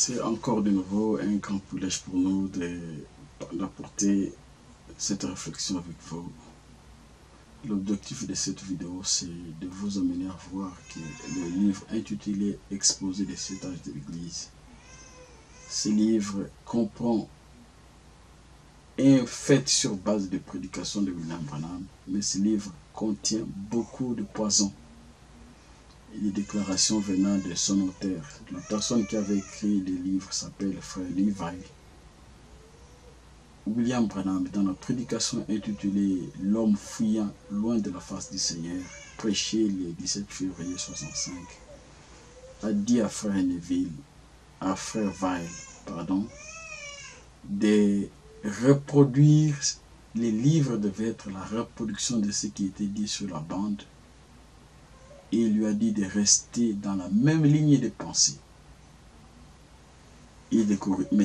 C'est encore de nouveau un grand privilège pour nous d'apporter cette réflexion avec vous. L'objectif de cette vidéo, c'est de vous amener à voir que le livre intitulé « Exposé des 7 âges de l'Église », ce livre comprend un fait sur base de prédications de William Branham, mais ce livre contient beaucoup de poison et des déclarations venant de son auteur. La personne qui avait écrit le livre s'appelle Frère Levi. William Branham, dans la prédication intitulée « L'homme fuyant loin de la face du Seigneur », prêché le 17 février 65, a dit à Frère Neville, à Frère Weil, de reproduire, les livres devaient être la reproduction de ce qui était dit sur la bande, et il lui a dit de rester dans la même ligne de pensée, mais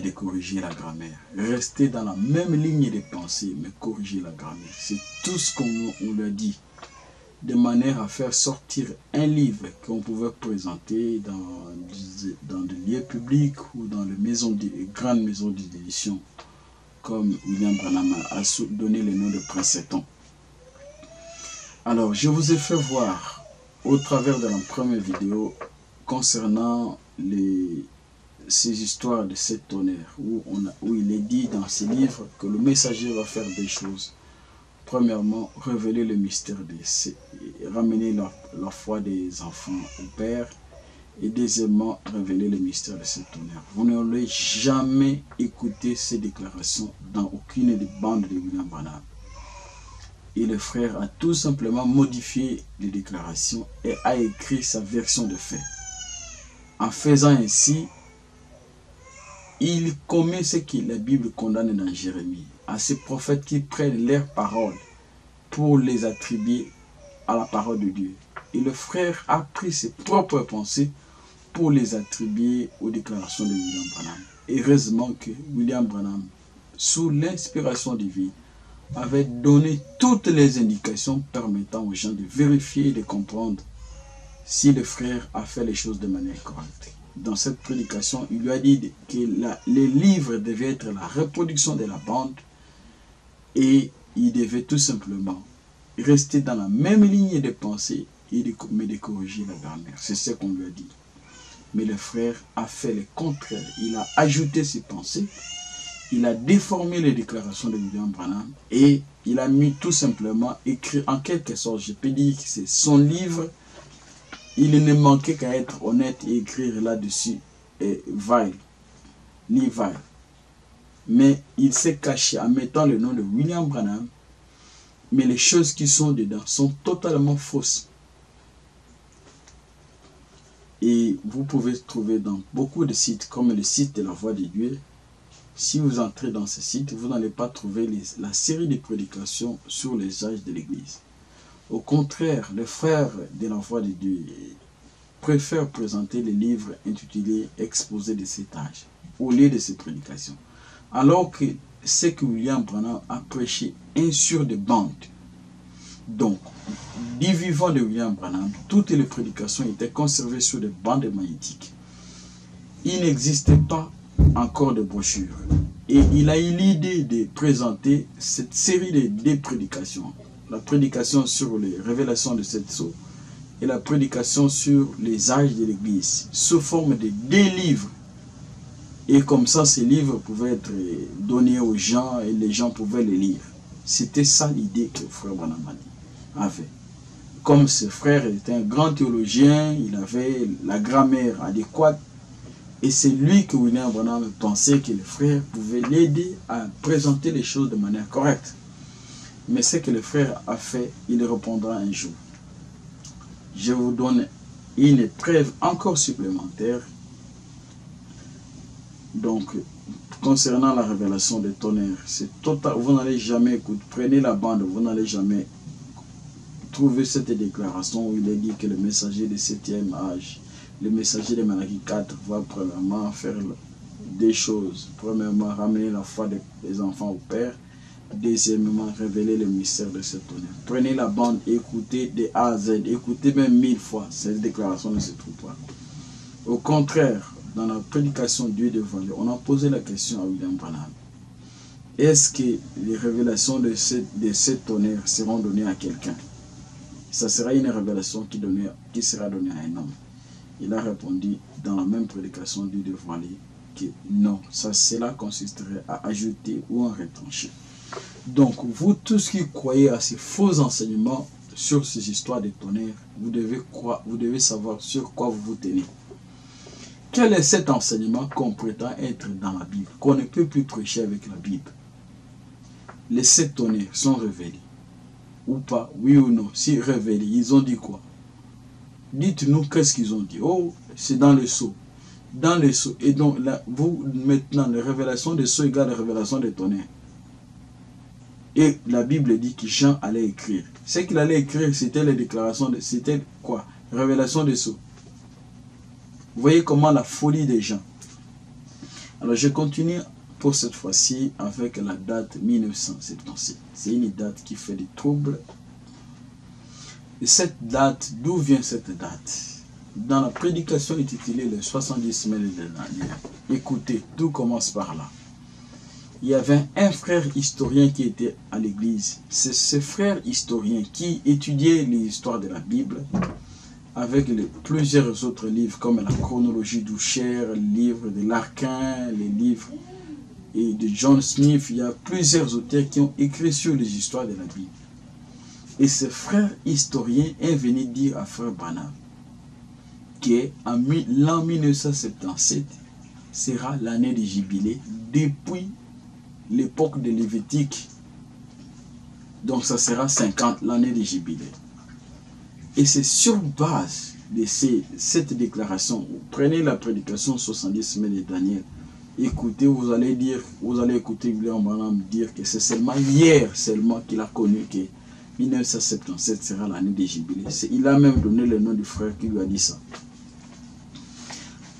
de corriger la grammaire. Rester dans la même ligne de pensée, mais corriger la grammaire. C'est tout ce qu'on lui a dit, de manière à faire sortir un livre qu'on pouvait présenter dans des lieux publics ou dans les grandes maisons d'édition, comme William Branham a donné le nom de Princeton. Alors, je vous ai fait voir au travers de la première vidéo concernant ces histoires de 7 tonnerres, où il est dit dans ce livre que le messager va faire des choses. Premièrement, révéler le mystère ramener la foi des enfants au Père. Et deuxièmement, révéler le mystère de 7 tonnerres. Vous n'aurez jamais écouté ces déclarations dans aucune des bandes de William Branham. Et le frère a tout simplement modifié les déclarations et a écrit sa version de fait. En faisant ainsi, il commet ce que la Bible condamne dans Jérémie, à ces prophètes qui prennent leurs paroles pour les attribuer à la parole de Dieu. Et le frère a pris ses propres pensées pour les attribuer aux déclarations de William Branham. Heureusement que William Branham, sous l'inspiration divine, avait donné toutes les indications permettant aux gens de vérifier et de comprendre si le frère a fait les choses de manière correcte. Dans cette prédication, il lui a dit que les livres devaient être la reproduction de la bande et il devait tout simplement rester dans la même ligne de pensée mais de corriger la grammaire. C'est ce qu'on lui a dit. Mais le frère a fait le contraire. Il a ajouté ses pensées. Il a déformé les déclarations de William Branham et il a mis tout simplement écrit en quelque sorte, je peux dire que c'est son livre. Il ne manquait qu'à être honnête et écrire là-dessus Levi. Mais il s'est caché en mettant le nom de William Branham. Mais les choses qui sont dedans sont totalement fausses. Et vous pouvez trouver dans beaucoup de sites, comme le site de la Voix de Dieu. Si vous entrez dans ce site, vous n'allez pas trouver la série de prédications sur les âges de l'Église. Au contraire, les frères de la Voix de Dieu préfèrent présenter les livres intitulés « Exposé de 7 âges » au lieu de ces prédications. Alors que ce que William Branham a prêché est sur des bandes. Donc, du vivant de William Branham, toutes les prédications étaient conservées sur des bandes magnétiques. Il n'existait pas encore de brochures. Et il a eu l'idée de présenter cette série de prédications. La prédication sur les révélations de cette sceau et la prédication sur les âges de l'Église, sous forme de 2 livres. Et comme ça, ces livres pouvaient être donnés aux gens et les gens pouvaient les lire. C'était ça l'idée que le frère Branham avait. Comme ce frère était un grand théologien, il avait la grammaire adéquate. Et c'est lui que William Branham pensait que le frère pouvait l'aider à présenter les choses de manière correcte. Mais ce que le frère a fait, il répondra un jour. Je vous donne une preuve encore supplémentaire. Donc, concernant la révélation des tonnerres, c'est total. Vous n'allez jamais écouter. Prenez la bande, vous n'allez jamais trouver cette déclaration où il est dit que le messager du 7e âge, le messager de Malachie 4 va premièrement faire des choses. Premièrement, ramener la foi des enfants au Père. Deuxièmement, révéler le mystère de cette tonnerre. Prenez la bande, écoutez de A à Z, écoutez même 1000 fois. Cette déclaration ne se trouve pas. Au contraire, dans la prédication Dieu dévoilé, on a posé la question à William Branham. Est-ce que les révélations de ces tonnerres seront données à quelqu'un? Ça sera une révélation qui sera donnée à un homme. Il a répondu dans la même prédication Dieu dévoilé que non, cela consisterait à ajouter ou à retrancher. Donc, vous tous qui croyez à ces faux enseignements sur ces histoires de tonnerres, vous devez savoir sur quoi vous vous tenez. Quel est cet enseignement qu'on prétend être dans la Bible, qu'on ne peut plus prêcher avec la Bible? Les 7 tonnerres sont révélés ou pas, oui ou non? Si révélés, ils ont dit quoi? Dites-nous qu'est-ce qu'ils ont dit. Oh, c'est dans le sceau. Dans le sceau. Et donc, là, vous, maintenant, les révélations des sceaux égale les révélations des tonnerres. Et la Bible dit que Jean allait écrire. Ce qu'il allait écrire, c'était les déclarations, c'était quoi? Révélation des sceaux. Vous voyez comment la folie des gens. Alors, je continue pour cette fois-ci avec la date 1977. C'est une date qui fait des troubles. Et cette date, d'où vient cette date? Dans la prédication intitulée les 70 semaines de l'année, écoutez, tout commence par là. Il y avait un frère historien qui était à l'église. C'est ce frère historien qui étudiait l'histoire de la Bible avec plusieurs autres livres comme la chronologie d'Ussher, le livre de Larkin, les livres de John Smith. Il y a plusieurs auteurs qui ont écrit sur les histoires de la Bible. Et ce frère historien est venu dire à frère Branham qu'en l'an 1977 sera l'année du jubilé depuis l'époque de Lévitique. Donc ça sera 50, l'année du jubilé. Et c'est sur base de cette déclaration, prenez la prédication 70 semaines de Daniel, écoutez, vous allez écouter William Branham dire que c'est seulement hier qu'il a connu que 1977 sera l'année des jubilés. Il a même donné le nom du frère qui lui a dit ça.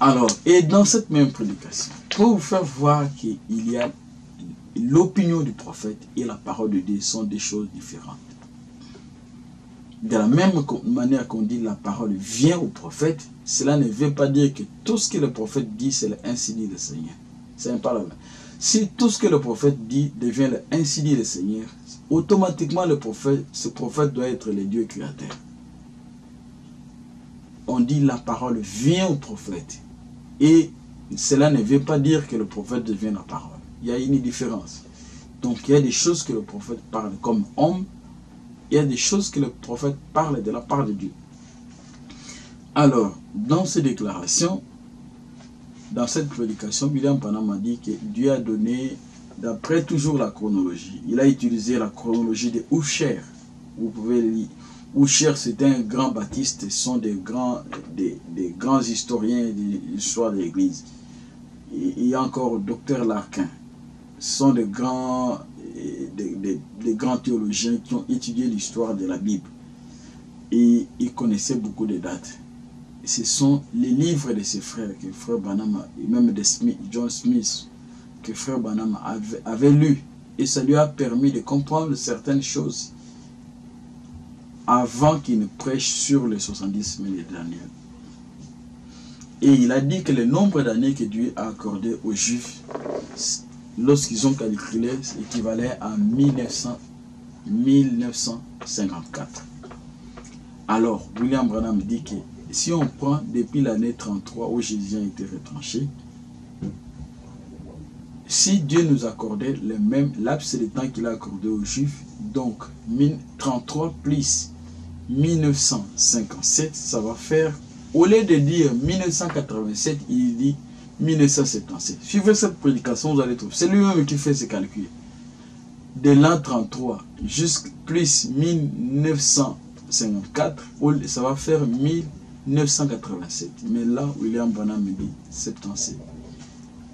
Alors, et dans cette même prédication, pour vous faire voir qu'il y a l'opinion du prophète et la parole de Dieu sont des choses différentes. De la même manière qu'on dit la parole vient au prophète, cela ne veut pas dire que tout ce que le prophète dit, c'est ainsi dit le Seigneur. C'est pas la même. Si tout ce que le prophète dit devient ainsi dit le Seigneur, automatiquement ce prophète doit être le Dieu créateur. On dit la parole vient au prophète. Et cela ne veut pas dire que le prophète devient la parole. Il y a une différence. Donc il y a des choses que le prophète parle comme homme. Il y a des choses que le prophète parle de la part de Dieu. Alors, dans ces déclarations, dans cette prédication, William Branham a dit que Dieu a donné, d'après toujours la chronologie, il a utilisé la chronologie de Ussher. Vous pouvez lire. Ussher, c'était un grand baptiste, ce sont des grands historiens de l'histoire de l'Église. Il y a encore Dr Larkin. Ce sont des grands théologiens qui ont étudié l'histoire de la Bible. Et ils connaissaient beaucoup de dates. Ce sont les livres de ces frères que frère Branham, et même de John Smith, que frère Branham avait lu. Et ça lui a permis de comprendre certaines choses avant qu'il ne prêche sur les 70 semaines de Daniel. Et il a dit que le nombre d'années que Dieu a accordé aux Juifs, lorsqu'ils ont calculé, équivalait à 1954. Alors, William Branham dit que si on prend depuis l'année 33 où Jésus a été retranché, si Dieu nous accordait le même laps de temps qu'il a accordé aux Juifs, donc 33 plus 1957, ça va faire, au lieu de dire 1987, il dit 1977. Suivez cette prédication, vous allez trouver. C'est lui-même qui fait ce calcul. De l'an 33 jusqu'à plus 1954, ça va faire 1987. Mais là, William Branham me dit 77.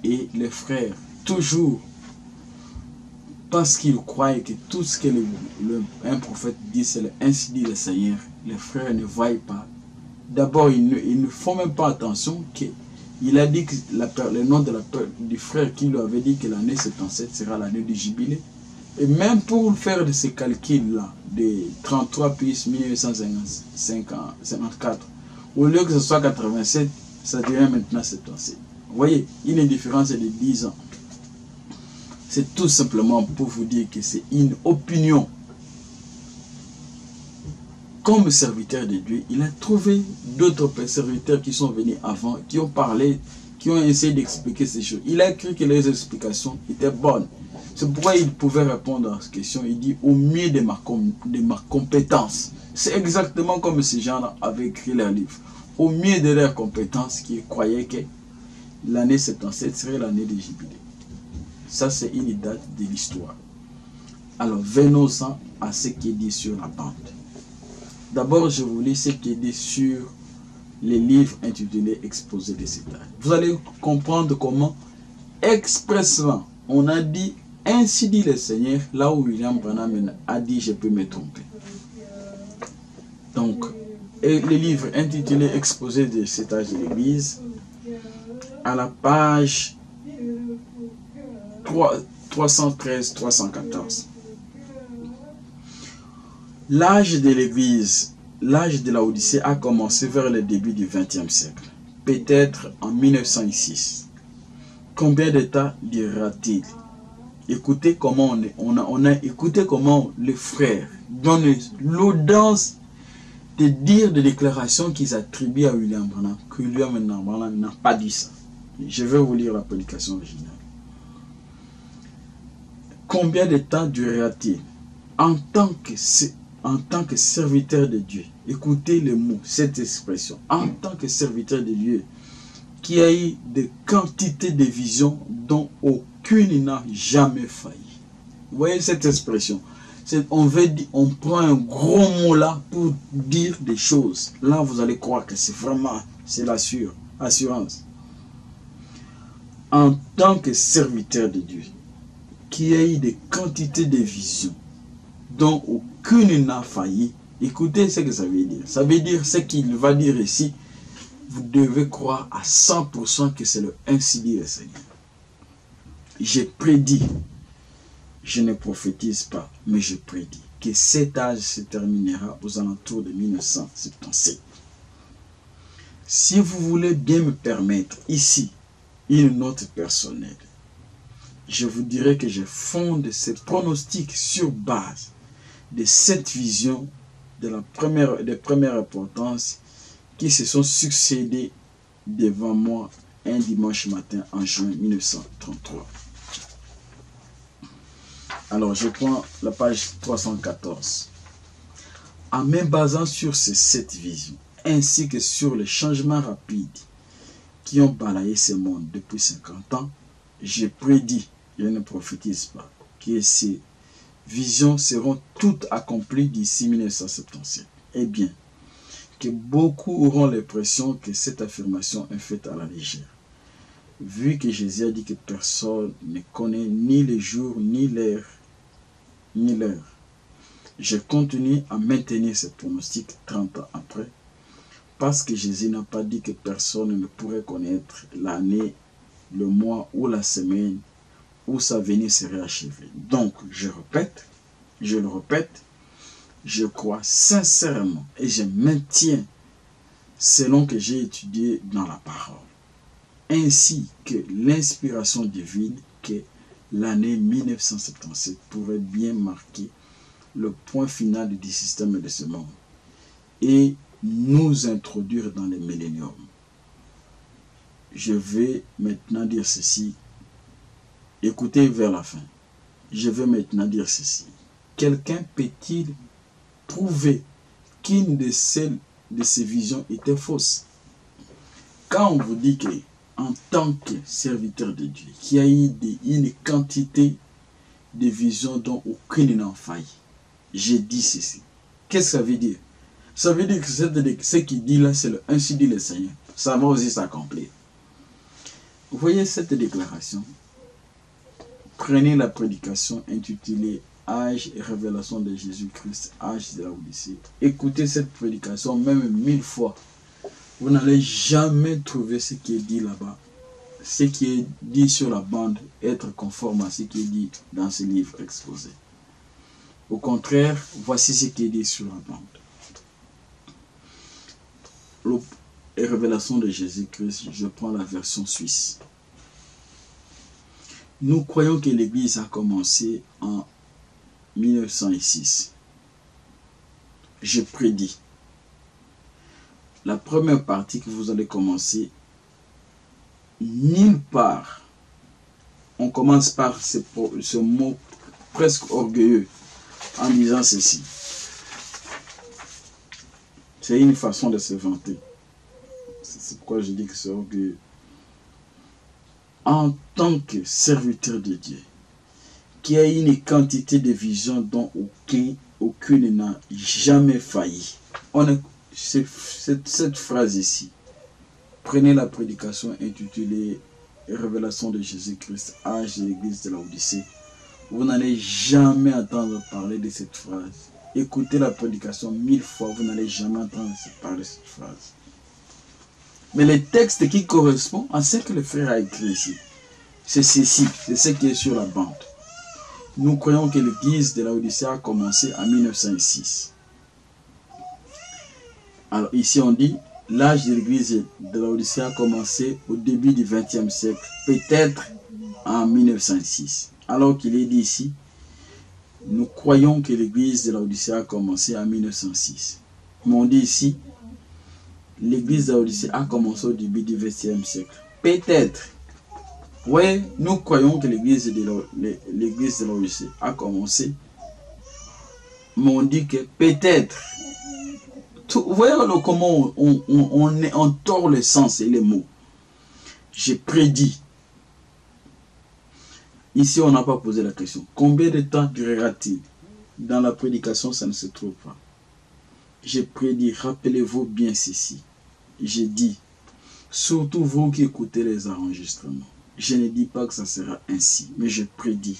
Et les frères, toujours, parce qu'ils croient que tout ce que un prophète dit, c'est ainsi dit le Seigneur, les frères ne voient pas. D'abord, ils ne font même pas attention qu'il a dit que le nom du frère qui lui avait dit que l'année 77 sera l'année du jubilé. Et même pour faire de ces calculs-là, de 33 plus 1954, au lieu que ce soit 87, ça devient maintenant 77. Vous voyez, une différence de 10 ans. C'est tout simplement pour vous dire que c'est une opinion. Comme serviteur de Dieu, il a trouvé d'autres serviteurs qui sont venus avant, qui ont parlé, qui ont essayé d'expliquer ces choses. Il a cru que les explications étaient bonnes. C'est pourquoi il pouvait répondre à cette question. Il dit au mieux de ma compétence. C'est exactement comme ces gens avaient écrit leur livre. Au mieux de leurs compétences, qui croyaient que l'année 77 serait l'année des jubilés. Ça, c'est une date de l'histoire. Alors, venons-en à ce qui est dit sur la bande. D'abord, je vous lis ce qui est dit sur les livres intitulés Exposé des états. Vous allez comprendre comment, expressement, on a dit ainsi dit le Seigneur, là où William Branham a dit je peux me tromper. Donc, les livres intitulés Exposé des états de l'Église, à la page 313-314. L'âge de l'Église, l'âge de la Odyssée a commencé vers le début du XXe siècle, peut-être en 1906. Combien d'états dira-t-il? Écoutez comment on a écouté comment les frères donnent l'audace de dire des déclarations qu'ils attribuent à William Branham, que William Branham n'a pas dit ça. Je vais vous lire la prédication originale. Combien de temps durera-t-il en tant que serviteur de Dieu? Écoutez le mot, cette expression. En tant que serviteur de Dieu, qui a eu des quantités de visions dont aucune n'a jamais failli. Vous voyez cette expression? On prend un gros mot là pour dire des choses. Là, vous allez croire que c'est vraiment, c'est l'assurance. En tant que serviteur de Dieu, qui a eu des quantités de visions dont aucune n'a failli. Écoutez ce que ça veut dire. Ça veut dire ce qu'il va dire ici. Vous devez croire à 100% que c'est le ainsi dit le Seigneur. J'ai prédit, je ne prophétise pas, mais je prédis que cet âge se terminera aux alentours de 1977. Si vous voulez bien me permettre ici une note personnelle, je vous dirais que je fonde ce pronostic sur base de cette vision de première importance qui se sont succédés devant moi un dimanche matin en juin 1933. Alors, je prends la page 314. En me basant sur ces 7 visions, ainsi que sur les changements rapides qui ont balayé ce monde depuis 50 ans, j'ai prédit, je ne prophétise pas, que ces visions seront toutes accomplies d'ici 1977. Eh bien, que beaucoup auront l'impression que cette affirmation est faite à la légère. Vu que Jésus a dit que personne ne connaît ni le jour, ni l'heure, je continue à maintenir ce pronostic 30 ans après, parce que Jésus n'a pas dit que personne ne pourrait connaître l'année, le mois ou la semaine où sa venue serait achevée. Donc, je le répète, je crois sincèrement et je maintiens selon que j'ai étudié dans la parole, ainsi que l'inspiration divine, que l'année 1977 pourrait bien marquer le point final du système de ce monde et nous introduire dans le millénium. Je vais maintenant dire ceci. Écoutez vers la fin. Je vais maintenant dire ceci. Quelqu'un peut-il prouver qu'une de ces visions était fausse? Quand on vous dit que, en tant que serviteur de Dieu, qui a eu une quantité de visions dont aucune n'a failli, j'ai dit ceci. Qu'est-ce que ça veut dire? Ça veut dire que ce qu'il dit là, c'est le ainsi dit le Seigneur. Ça va aussi s'accomplir. Vous voyez cette déclaration? Prenez la prédication intitulée Âge et révélation de Jésus-Christ, âge de la Odyssée. Écoutez cette prédication même 1000 fois. Vous n'allez jamais trouver ce qui est dit là-bas. Ce qui est dit sur la bande, être conforme à ce qui est dit dans ce livre exposé. Au contraire, voici ce qui est dit sur la bande. et révélation de Jésus-Christ, je prends la version suisse. Nous croyons que l'Église a commencé en 1906. Je prédis. La première partie que vous allez commencer, nulle part. On commence par ce mot presque orgueilleux en disant ceci. C'est une façon de se vanter. C'est pourquoi je dis que c'est orgueilleux. En tant que serviteur de Dieu, qui a une quantité de visions dont aucune n'a jamais failli. Cette phrase ici, prenez la prédication intitulée Révélation de Jésus-Christ, âge de l'église de la Odyssée. Vous n'allez jamais entendre parler de cette phrase. Écoutez la prédication 1000 fois, vous n'allez jamais entendre parler de cette phrase. Mais le texte qui correspond à ce que le frère a écrit ici, c'est ceci, c'est ce qui est sur la bande. Nous croyons que l'église de la Odyssée a commencé en 1906. Alors ici on dit, l'âge de l'église de la Odyssée a commencé au début du XXe siècle, peut-être en 1906. Alors qu'il est dit ici, nous croyons que l'église de la Odyssée a commencé en 1906. Mais on dit ici, l'église de la Odyssée a commencé au début du XXe siècle. Peut-être. Oui, nous croyons que l'église de la Odyssée a commencé. Mais on dit que peut-être. Vous voyez comment on tord le sens et les mots. J'ai prédit. Ici, on n'a pas posé la question. Combien de temps durera-t-il? Dans la prédication, ça ne se trouve pas. J'ai prédit, rappelez-vous bien ceci. J'ai dit, surtout vous qui écoutez les enregistrements, je ne dis pas que ça sera ainsi, mais je prédis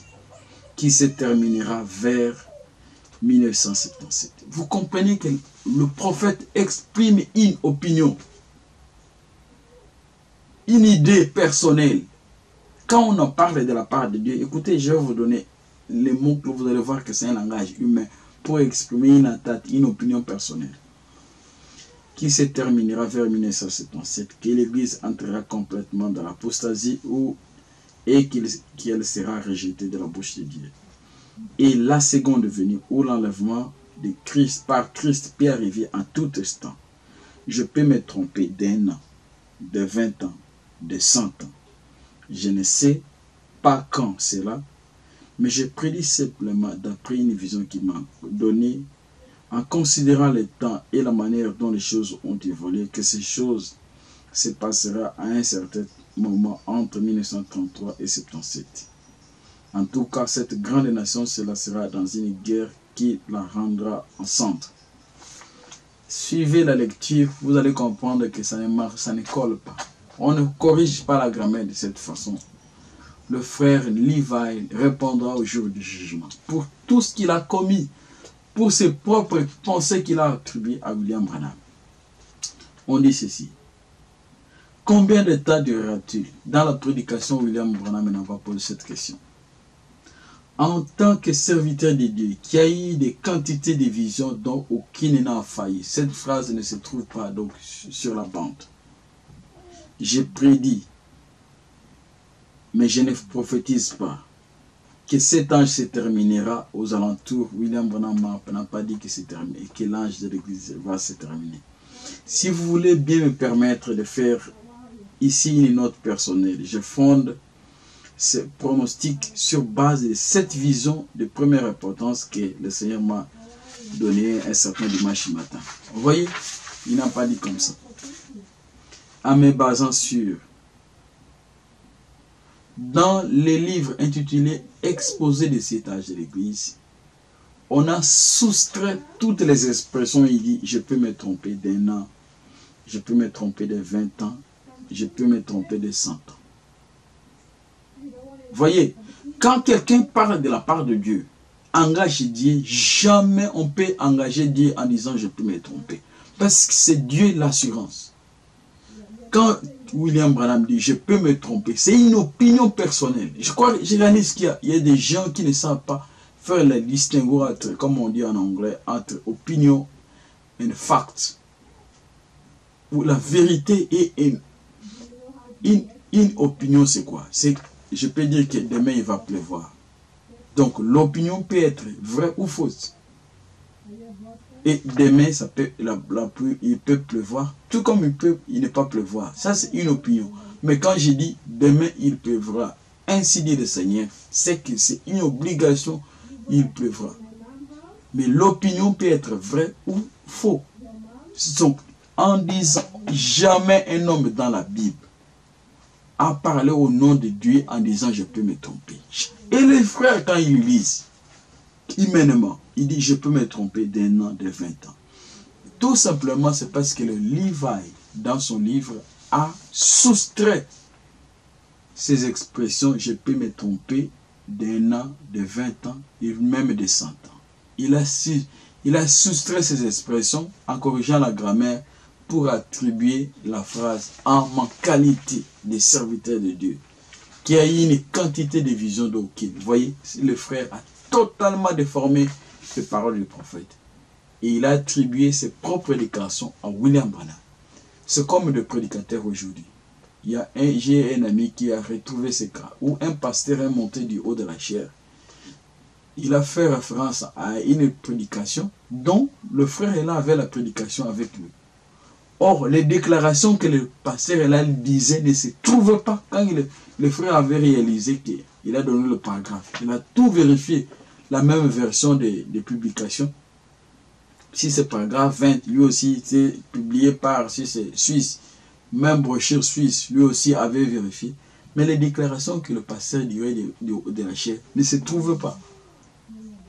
qu'il se terminera vers 1977. Vous comprenez que le prophète exprime une opinion, une idée personnelle. Quand on en parle de la part de Dieu, écoutez, je vais vous donner les mots que vous allez voir que c'est un langage humain pour exprimer une attaque, une opinion personnelle qui se terminera vers 1977, que l'Église entrera complètement dans l'apostasie et qu'elle sera rejetée de la bouche de Dieu. Et la seconde venue où l'enlèvement de Christ par Christ peut arriver en tout instant. Je peux me tromper d'un an, de 20 ans, de 100 ans. Je ne sais pas quand c'est là, mais je prédis simplement d'après une vision qui m'a donnée, en considérant le temps et la manière dont les choses ont évolué, que ces choses se passeront à un certain moment entre 1933 et 1977. En tout cas, cette grande nation, cela sera dans une guerre qui la rendra en centre. Suivez la lecture, vous allez comprendre que ça ne marche, ça ne colle pas. On ne corrige pas la grammaire de cette façon. Le frère Levi répondra au jour du jugement pour tout ce qu'il a commis, pour ses propres pensées qu'il a attribuées à William Branham. On dit ceci. Combien de temps durera-t-il? Dans la prédication, William Branham n'a pas posé cette question. En tant que serviteur de Dieu, qui a eu des quantités de visions dont aucune n'a failli. Cette phrase ne se trouve pas donc sur la bande. J'ai prédit, mais je ne prophétise pas, que cet âge se terminera aux alentours. William Branham n'a pas dit que c'est terminé, que l'âge de l'Église va se terminer. Si vous voulez bien me permettre de faire ici une note personnelle, je fonde ce pronostic sur base de cette vision de première importance que le Seigneur m'a donné un certain dimanche matin. Vous voyez, il n'a pas dit comme ça. En me basant sur, dans les livres intitulés Exposé de cet âge de l'Église, on a soustrait toutes les expressions. Il dit, je peux me tromper d'un an, je peux me tromper de 20 ans, je peux me tromper de 100 ans. Voyez, quand quelqu'un parle de la part de Dieu, engage Dieu, jamais on peut engager Dieu en disant je peux me tromper. Parce que c'est Dieu l'assurance. Quand William Branham dit je peux me tromper, c'est une opinion personnelle. Je réalise qu'il y a des gens qui ne savent pas faire la distinguo entre, comme on dit en anglais, entre opinion et fact. ou la vérité et une opinion, c'est quoi? C'est, je peux dire que demain il va pleuvoir. Donc l'opinion peut être vraie ou fausse. Et demain, ça peut, la pluie, il peut pleuvoir, tout comme il ne peut pas pleuvoir. Ça, c'est une opinion. Mais quand je dis demain, il pleuvra, ainsi dit le Seigneur, c'est que c'est une obligation, il pleuvra. Mais l'opinion peut être vraie ou faux. Donc, en disant jamais un homme dans la Bible a parlé au nom de Dieu en disant je peux me tromper. Et les frères, quand ils lisent, humainement, il dit je peux me tromper d'un an, de 20 ans. Tout simplement, c'est parce que le Levi, dans son livre, a soustrait ces expressions, je peux me tromper d'un an, de 20 ans, et même de 100 ans. Il a soustrait ces expressions en corrigeant la grammaire pour attribuer la phrase en ma qualité de serviteur de Dieu, qui a eu une quantité de visions d'aucune. Vous voyez, le frère a totalement déformé les paroles du prophète. Et il a attribué ses propres déclarations à William Branham. C'est comme le prédicateur aujourd'hui. J'ai un ami qui a retrouvé ce cas, où un pasteur est monté du haut de la chair. Il a fait référence à une prédication dont le frère est là avait la prédication avec lui. Or, les déclarations que le pasteur est là disait ne se trouvaient pas quand le frère avait réalisé qu'il a donné le paragraphe. Il a tout vérifié, la même version des publications. Si c'est paragraphe 20, lui aussi, c'est publié par, si c'est suisse, même brochure suisse, lui aussi avait vérifié. Mais les déclarations que le pasteur dirait de la chair ne se trouvaient pas.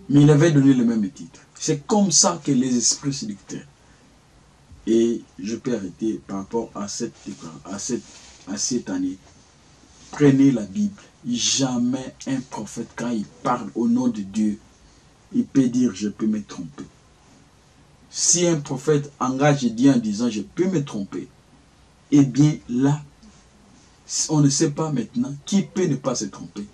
Mais il avait donné le même titre. C'est comme ça que les esprits séducteurs. Et je peux arrêter par rapport à cette année. Prenez la Bible. Jamais un prophète, quand il parle au nom de Dieu, il peut dire je peux me tromper. Si un prophète engage Dieu en disant je peux me tromper, eh bien là, on ne sait pas maintenant qui peut ne pas se tromper.